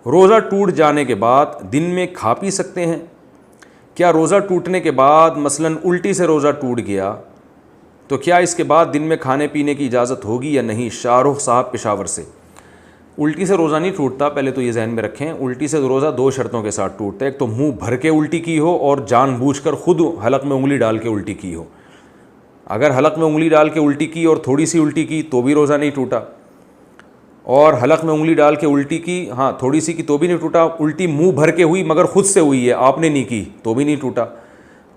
روزہ ٹوٹ جانے کے بعد دن میں کھا پی سکتے ہیں؟ کیا روزہ ٹوٹنے کے بعد مثلاً الٹی سے روزہ ٹوٹ گیا تو کیا اس کے بعد دن میں کھانے پینے کی اجازت ہوگی یا نہیں؟ شاہ رخ صاحب پشاور سے۔ الٹی سے روزہ نہیں ٹوٹتا، پہلے تو یہ ذہن میں رکھیں۔ الٹی سے روزہ دو شرطوں کے ساتھ ٹوٹتا ہے، ایک تو منہ بھر کے الٹی کی ہو اور جان بوجھ کر خود حلق میں انگلی ڈال کے الٹی کی ہو۔ اگر حلق میں انگلی ڈال کے الٹی کی اور تھوڑی سی الٹی کی تو بھی روزہ نہیں ٹوٹا، اور حلق میں انگلی ڈال کے الٹی کی، ہاں تھوڑی سی کی تو بھی نہیں ٹوٹا، الٹی منہ بھر کے ہوئی مگر خود سے ہوئی ہے، آپ نے نہیں کی تو بھی نہیں ٹوٹا۔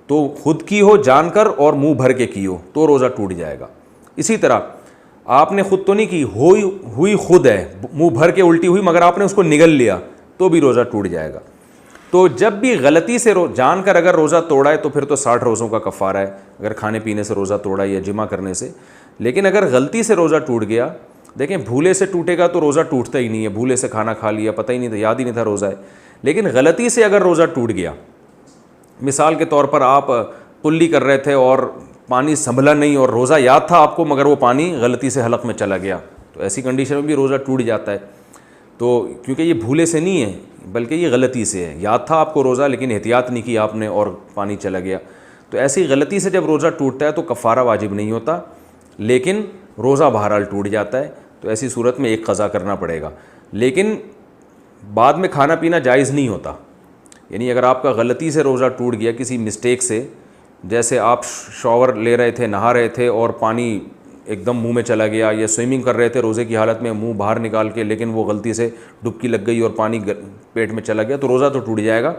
تو خود کی ہو جان کر اور منہ بھر کے کی ہو تو روزہ ٹوٹ جائے گا۔ اسی طرح آپ نے خود تو نہیں کی، ہوئی خود ہے، منہ بھر کے الٹی ہوئی مگر آپ نے اس کو نگل لیا تو بھی روزہ ٹوٹ جائے گا۔ تو جب بھی غلطی سے جان کر اگر روزہ توڑا ہے تو پھر تو 60 روزوں کا کفارہ ہے، اگر کھانے پینے سے روزہ توڑا یا جمع کرنے سے۔ لیکن اگر غلطی سے روزہ ٹوٹ گیا، دیکھیں بھولے سے ٹوٹے گا تو روزہ ٹوٹتا ہی نہیں ہے، بھولے سے کھانا کھا لیا، پتہ ہی نہیں تھا، یاد ہی نہیں تھا روزہ ہے۔ لیکن غلطی سے اگر روزہ ٹوٹ گیا، مثال کے طور پر آپ قلی کر رہے تھے اور پانی سنبھلا نہیں اور روزہ یاد تھا آپ کو مگر وہ پانی غلطی سے حلق میں چلا گیا، تو ایسی کنڈیشن میں بھی روزہ ٹوٹ جاتا ہے۔ تو کیونکہ یہ بھولے سے نہیں ہے بلکہ یہ غلطی سے ہے، یاد تھا آپ کو روزہ لیکن احتیاط نہیں کی آپ نے اور پانی چلا گیا، تو ایسی غلطی سے جب روزہ ٹوٹتا ہے تو کفارہ واجب نہیں ہوتا، لیکن روزہ بہرحال ٹوٹ جاتا ہے۔ تو ایسی صورت میں ایک قضا کرنا پڑے گا، لیکن بعد میں کھانا پینا جائز نہیں ہوتا۔ یعنی اگر آپ کا غلطی سے روزہ ٹوٹ گیا کسی مسٹیک سے، جیسے آپ شاور لے رہے تھے، نہا رہے تھے اور پانی ایک دم منہ میں چلا گیا، یا سوئمنگ کر رہے تھے روزے کی حالت میں منہ باہر نکال کے لیکن وہ غلطی سے ڈبکی لگ گئی اور پانی پیٹ میں چلا گیا، تو روزہ تو ٹوٹ جائے گا۔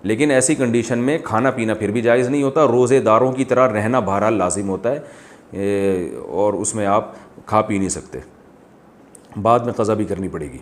لیکن ایسی کنڈیشن میں کھانا پینا پھر بھی جائز نہیں ہوتا، روزے داروں کی طرح رہنا بہرحال لازم ہوتا ہے، اور اس میں آپ کھا پی نہیں سکتے، بعد میں قضا بھی کرنی پڑے گی۔